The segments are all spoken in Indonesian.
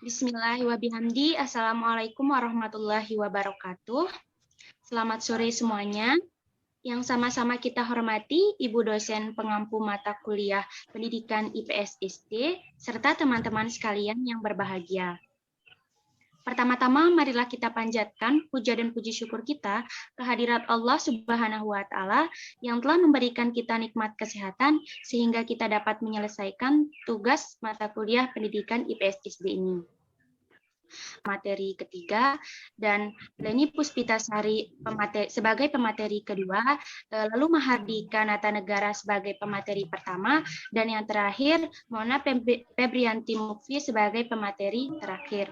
Bismillahirrahmanirrahim. Assalamualaikum warahmatullahi wabarakatuh. Selamat sore semuanya. Yang sama-sama kita hormati Ibu dosen pengampu mata kuliah Pendidikan IPS SD, serta teman-teman sekalian yang berbahagia. Pertama-tama, marilah kita panjatkan puja dan puji syukur kita kehadirat Allah Subhanahu wa Ta'ala yang telah memberikan kita nikmat kesehatan sehingga kita dapat menyelesaikan tugas mata kuliah Pendidikan IPS SD ini. Materi ketiga, dan Leni Puspitasari sebagai pemateri kedua, lalu Mahardika Natanegara sebagai pemateri pertama, dan yang terakhir Mona Febrianti Mukfi sebagai pemateri terakhir.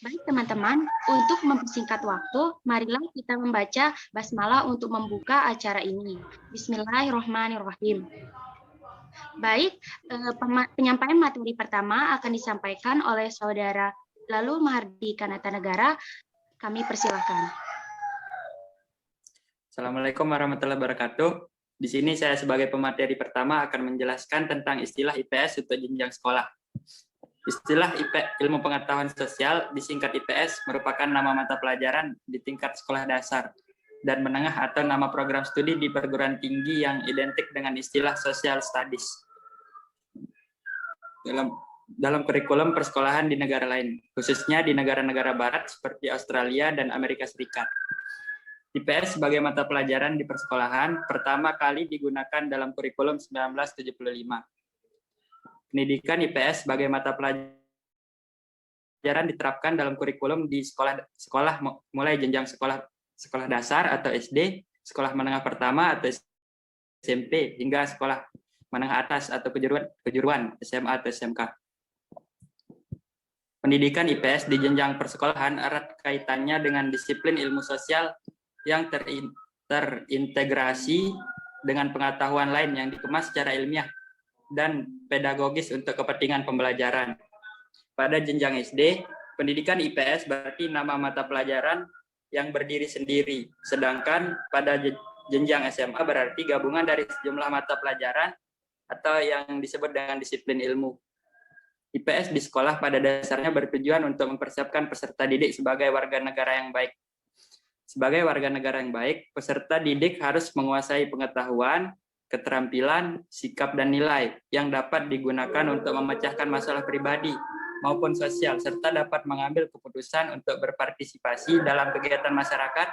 Baik teman-teman, untuk mempersingkat waktu, marilah kita membaca basmalah untuk membuka acara ini. Bismillahirrahmanirrahim. Baik, penyampaian materi pertama akan disampaikan oleh Saudara lalu Mahardika Natanegara. Kami persilahkan. Assalamualaikum warahmatullahi wabarakatuh. Di sini saya sebagai pemateri pertama akan menjelaskan tentang istilah IPS untuk jenjang sekolah. Istilah ilmu pengetahuan sosial, disingkat IPS, merupakan nama mata pelajaran di tingkat sekolah dasar dan menengah atau nama program studi di perguruan tinggi yang identik dengan istilah social studies dalam kurikulum persekolahan di negara lain, khususnya di negara-negara barat seperti Australia dan Amerika Serikat. IPS sebagai mata pelajaran di persekolahan pertama kali digunakan dalam kurikulum 1975. Pendidikan IPS sebagai mata pelajaran diterapkan dalam kurikulum di sekolah mulai jenjang sekolah dasar atau SD, sekolah menengah pertama atau SMP, hingga sekolah menengah atas atau kejuruan SMA atau SMK. Pendidikan IPS di jenjang persekolahan erat kaitannya dengan disiplin ilmu sosial yang terintegrasi dengan pengetahuan lain yang dikemas secara ilmiah dan pedagogis untuk kepentingan pembelajaran. Pada jenjang SD, pendidikan IPS berarti nama mata pelajaran yang berdiri sendiri, sedangkan pada jenjang SMA berarti gabungan dari sejumlah mata pelajaran atau yang disebut dengan disiplin ilmu. IPS di sekolah pada dasarnya bertujuan untuk mempersiapkan peserta didik sebagai warga negara yang baik. Sebagai warga negara yang baik, peserta didik harus menguasai pengetahuan, keterampilan, sikap, dan nilai yang dapat digunakan untuk memecahkan masalah pribadi maupun sosial, serta dapat mengambil keputusan untuk berpartisipasi dalam kegiatan masyarakat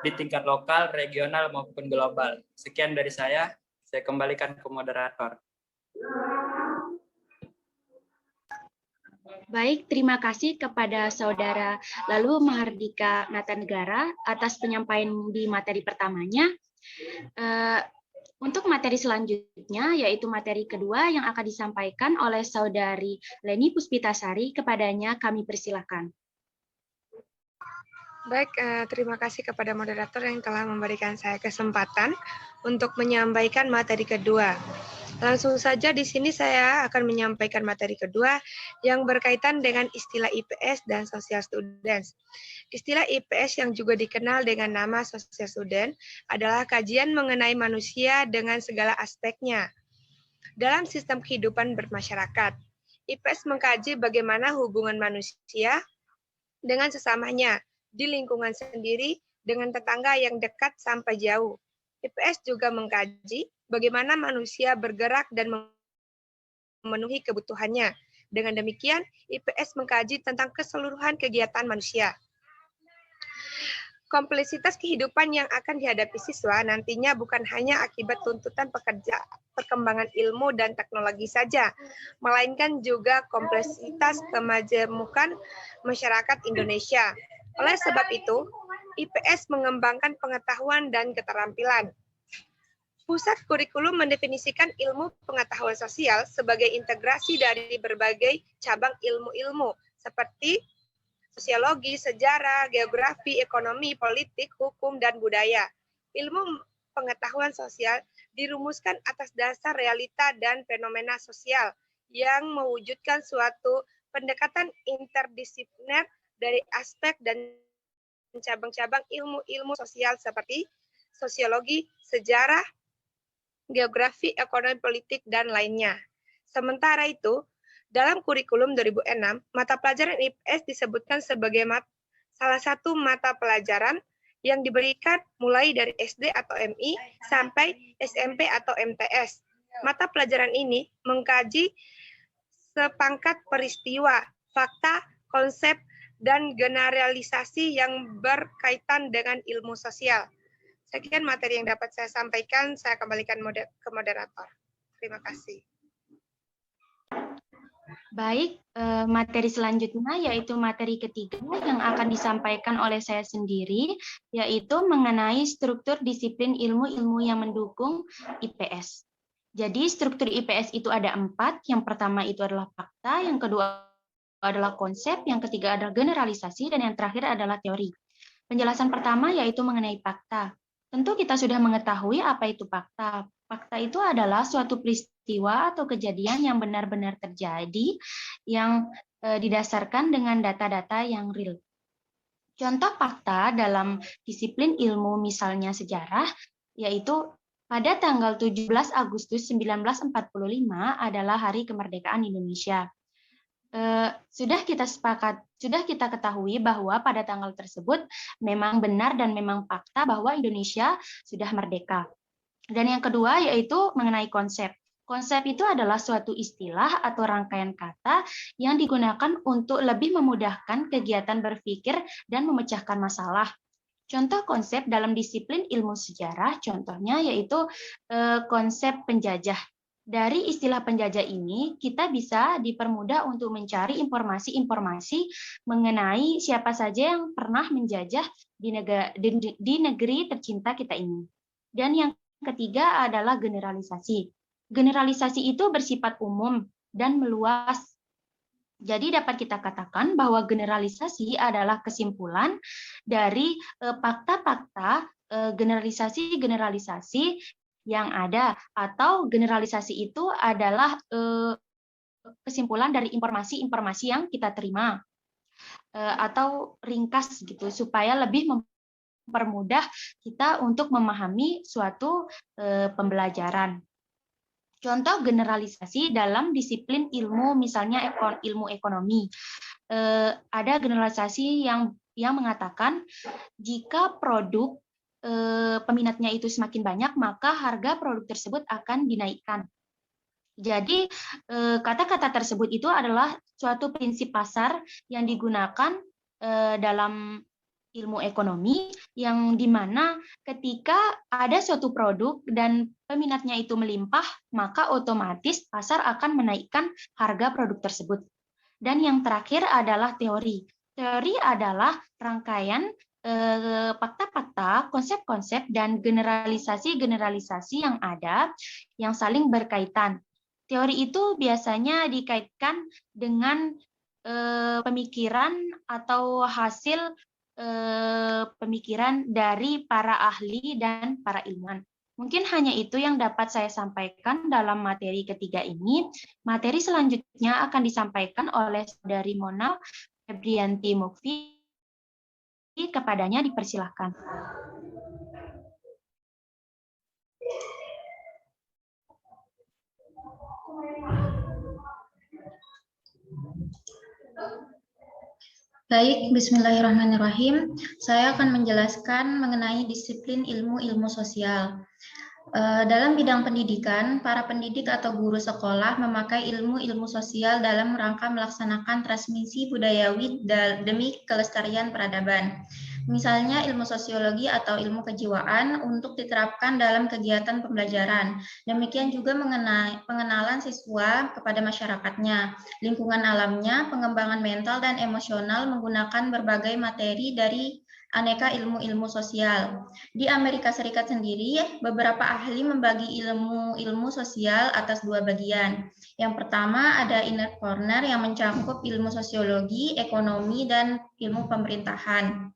di tingkat lokal, regional, maupun global. Sekian dari saya kembalikan ke moderator. Baik, terima kasih kepada Saudara lalu Mahardika Natanegara atas penyampaian di materi pertamanya. Untuk materi selanjutnya, yaitu materi kedua yang akan disampaikan oleh Saudari Leni Puspitasari, kepadanya kami persilakan. Baik, terima kasih kepada moderator yang telah memberikan saya kesempatan untuk menyampaikan materi kedua. Langsung saja di sini saya akan menyampaikan materi kedua yang berkaitan dengan istilah IPS dan social students. Istilah IPS yang juga dikenal dengan nama social student adalah kajian mengenai manusia dengan segala aspeknya dalam sistem kehidupan bermasyarakat. IPS mengkaji bagaimana hubungan manusia dengan sesamanya di lingkungan sendiri, dengan tetangga yang dekat sampai jauh. IPS juga mengkaji bagaimana manusia bergerak dan memenuhi kebutuhannya. Dengan demikian, IPS mengkaji tentang keseluruhan kegiatan manusia. Kompleksitas kehidupan yang akan dihadapi siswa nantinya bukan hanya akibat tuntutan perkembangan ilmu dan teknologi saja, melainkan juga kompleksitas kemajemukan masyarakat Indonesia. Oleh sebab itu, IPS mengembangkan pengetahuan dan keterampilan. Pusat kurikulum mendefinisikan ilmu pengetahuan sosial sebagai integrasi dari berbagai cabang ilmu-ilmu seperti sosiologi, sejarah, geografi, ekonomi, politik, hukum, dan budaya. Ilmu pengetahuan sosial dirumuskan atas dasar realita dan fenomena sosial yang mewujudkan suatu pendekatan interdisipliner dari aspek dan cabang-cabang ilmu-ilmu sosial seperti sosiologi, sejarah, geografi, ekonomi, politik, dan lainnya. Sementara itu, Dalam kurikulum 2006, mata pelajaran IPS disebutkan sebagai salah satu mata pelajaran yang diberikan mulai dari SD atau MI sampai SMP atau MTS. Mata pelajaran ini mengkaji sepangkat peristiwa, fakta, konsep, dan generalisasi yang berkaitan dengan ilmu sosial. Sekian materi yang dapat saya sampaikan, saya kembalikan ke moderator. Terima kasih. Baik, materi selanjutnya yaitu materi ketiga yang akan disampaikan oleh saya sendiri, yaitu mengenai struktur disiplin ilmu-ilmu yang mendukung IPS. Jadi struktur IPS itu ada 4, yang pertama itu adalah fakta, yang kedua adalah konsep, yang ketiga adalah generalisasi, dan yang terakhir adalah teori. Penjelasan pertama yaitu mengenai fakta. Tentu kita sudah mengetahui apa itu fakta. Fakta itu adalah suatu peristiwa atau kejadian yang benar-benar terjadi yang didasarkan dengan data-data yang real. Contoh fakta dalam disiplin ilmu misalnya sejarah, yaitu pada tanggal 17 Agustus 1945 adalah Hari Kemerdekaan Indonesia. Sudah kita ketahui bahwa pada tanggal tersebut memang benar dan memang fakta bahwa Indonesia sudah merdeka. Dan yang kedua yaitu mengenai konsep. Konsep itu adalah suatu istilah atau rangkaian kata yang digunakan untuk lebih memudahkan kegiatan berpikir dan memecahkan masalah. Contoh konsep dalam disiplin ilmu sejarah, contohnya yaitu konsep penjajah. Dari istilah penjajah ini, kita bisa dipermudah untuk mencari informasi-informasi mengenai siapa saja yang pernah menjajah di negeri tercinta kita ini. Dan yang ketiga adalah generalisasi. Generalisasi itu bersifat umum dan meluas. Jadi dapat kita katakan bahwa generalisasi adalah kesimpulan dari fakta-fakta generalisasi-generalisasi yang ada, atau generalisasi itu adalah kesimpulan dari informasi-informasi yang kita terima, atau ringkas gitu, supaya lebih mempermudah kita untuk memahami suatu pembelajaran. Contoh generalisasi dalam disiplin ilmu, misalnya ilmu ekonomi. Ada generalisasi yang mengatakan jika produk peminatnya itu semakin banyak, maka harga produk tersebut akan dinaikkan. Jadi kata-kata tersebut itu adalah suatu prinsip pasar yang digunakan dalam ilmu ekonomi, yang dimana ketika ada suatu produk dan peminatnya itu melimpah, maka otomatis pasar akan menaikkan harga produk tersebut. Dan yang terakhir adalah teori. Teori adalah rangkaian fakta-fakta, konsep-konsep, dan generalisasi-generalisasi yang ada yang saling berkaitan. Teori itu biasanya dikaitkan dengan pemikiran atau hasil pemikiran dari para ahli dan para ilmuwan. Mungkin hanya itu yang dapat saya sampaikan dalam materi ketiga ini. Materi selanjutnya akan disampaikan oleh Saudari Mona Febrianti Mukfi. Kepadanya dipersilahkan. Baik, bismillahirrahmanirrahim. Saya akan menjelaskan mengenai disiplin ilmu-ilmu sosial. Dalam bidang pendidikan, para pendidik atau guru sekolah memakai ilmu-ilmu sosial dalam rangka melaksanakan transmisi budayawi demi kelestarian peradaban. Misalnya ilmu sosiologi atau ilmu kejiwaan untuk diterapkan dalam kegiatan pembelajaran. Demikian juga mengenai pengenalan siswa kepada masyarakatnya, lingkungan alamnya, pengembangan mental dan emosional menggunakan berbagai materi dari aneka ilmu-ilmu sosial. Di Amerika Serikat sendiri, beberapa ahli membagi ilmu sosial atas 2 bagian. Yang pertama ada inner corner yang mencakup ilmu sosiologi, ekonomi, dan ilmu pemerintahan.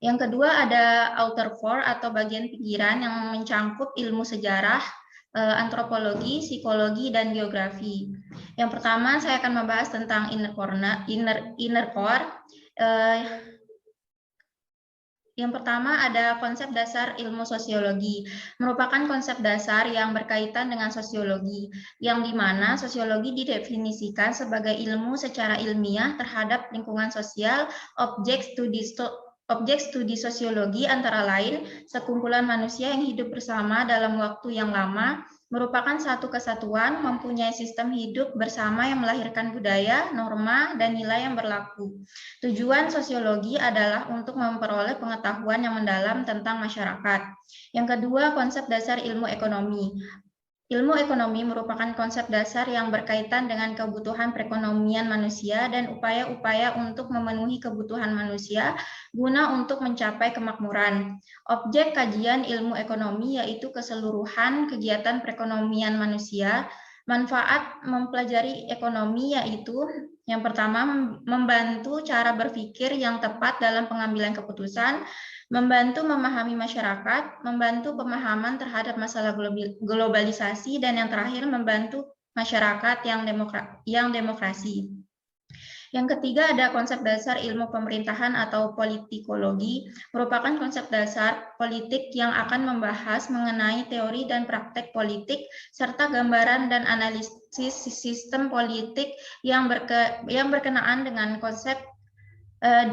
Yang kedua ada outer core atau bagian pinggiran yang mencangkup ilmu sejarah, antropologi, psikologi, dan geografi. Yang pertama saya akan membahas tentang inner core. Yang pertama ada konsep dasar ilmu sosiologi, merupakan konsep dasar yang berkaitan dengan sosiologi, yang dimana sosiologi didefinisikan sebagai ilmu secara ilmiah terhadap lingkungan sosial. Objek studi sosiologi antara lain sekumpulan manusia yang hidup bersama dalam waktu yang lama, merupakan satu kesatuan, mempunyai sistem hidup bersama yang melahirkan budaya, norma, dan nilai yang berlaku. Tujuan sosiologi adalah untuk memperoleh pengetahuan yang mendalam tentang masyarakat. Yang kedua, konsep dasar ilmu ekonomi. Ilmu ekonomi merupakan konsep dasar yang berkaitan dengan kebutuhan perekonomian manusia dan upaya-upaya untuk memenuhi kebutuhan manusia guna untuk mencapai kemakmuran. Objek kajian ilmu ekonomi yaitu keseluruhan kegiatan perekonomian manusia. Manfaat mempelajari ekonomi yaitu yang pertama, membantu cara berpikir yang tepat dalam pengambilan keputusan, membantu memahami masyarakat, membantu pemahaman terhadap masalah globalisasi, dan yang terakhir membantu masyarakat yang demokrasi. Yang ketiga ada konsep dasar ilmu pemerintahan atau politikologi, merupakan konsep dasar politik yang akan membahas mengenai teori dan praktek politik, serta gambaran dan analisis sistem politik yang berkenaan dengan konsep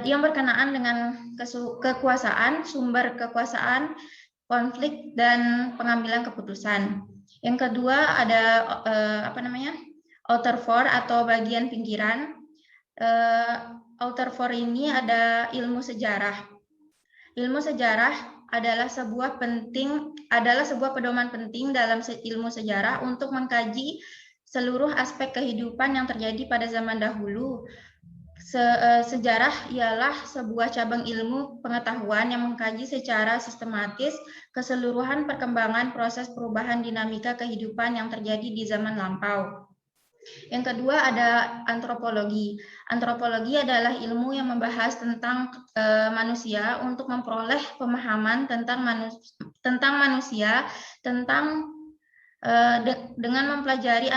yang berkenaan dengan kekuasaan, sumber kekuasaan, konflik, dan pengambilan keputusan. Yang kedua ada outer four atau bagian pinggiran. Outer four ini ada ilmu sejarah. Ilmu sejarah adalah sebuah pedoman penting dalam ilmu sejarah untuk mengkaji seluruh aspek kehidupan yang terjadi pada zaman dahulu. Sejarah ialah sebuah cabang ilmu pengetahuan yang mengkaji secara sistematis keseluruhan perkembangan proses perubahan dinamika kehidupan yang terjadi di zaman lampau. Yang kedua ada antropologi. Antropologi adalah ilmu yang membahas tentang manusia untuk memperoleh pemahaman tentang manusia, dengan mempelajari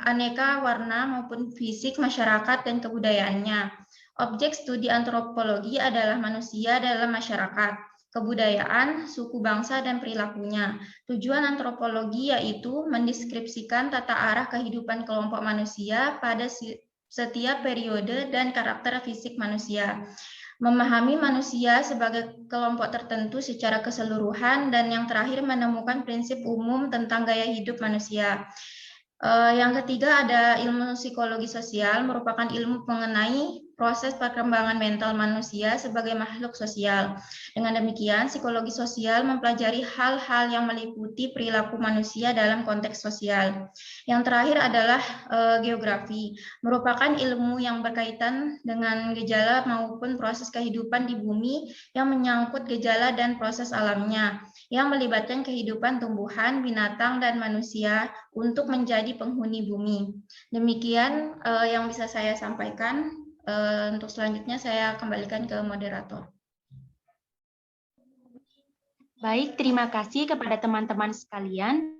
aneka warna maupun fisik masyarakat dan kebudayaannya. Objek studi antropologi adalah manusia dalam masyarakat, kebudayaan, suku bangsa, dan perilakunya. Tujuan antropologi yaitu mendeskripsikan tata arah kehidupan kelompok manusia pada setiap periode dan karakter fisik manusia. Memahami manusia sebagai kelompok tertentu secara keseluruhan, dan yang terakhir menemukan prinsip umum tentang gaya hidup manusia. Yang ketiga ada ilmu psikologi sosial, merupakan ilmu mengenai proses perkembangan mental manusia sebagai makhluk sosial. Dengan demikian, psikologi sosial mempelajari hal-hal yang meliputi perilaku manusia dalam konteks sosial. Yang terakhir adalah geografi, merupakan ilmu yang berkaitan dengan gejala maupun proses kehidupan di bumi yang menyangkut gejala dan proses alamnya, yang melibatkan kehidupan tumbuhan, binatang, dan manusia untuk menjadi penghuni bumi. Demikian yang bisa saya sampaikan. Untuk selanjutnya saya kembalikan ke moderator. Baik, terima kasih kepada teman-teman sekalian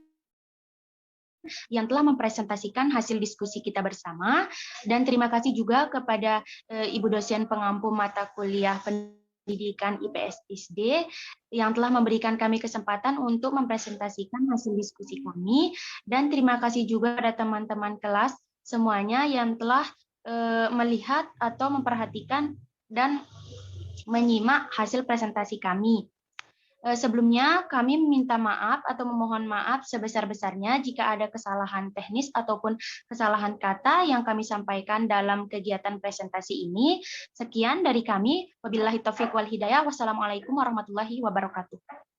yang telah mempresentasikan hasil diskusi kita bersama, dan terima kasih juga kepada Ibu dosen pengampu mata kuliah Pendidikan IPS ISD yang telah memberikan kami kesempatan untuk mempresentasikan hasil diskusi kami, dan terima kasih juga pada teman-teman kelas semuanya yang telah melihat atau memperhatikan dan menyimak hasil presentasi kami. Sebelumnya kami meminta maaf atau memohon maaf sebesar-besarnya jika ada kesalahan teknis ataupun kesalahan kata yang kami sampaikan dalam kegiatan presentasi ini. Sekian dari kami. Wabillahi taufiq wal hidayah. Wassalamualaikum warahmatullahi wabarakatuh.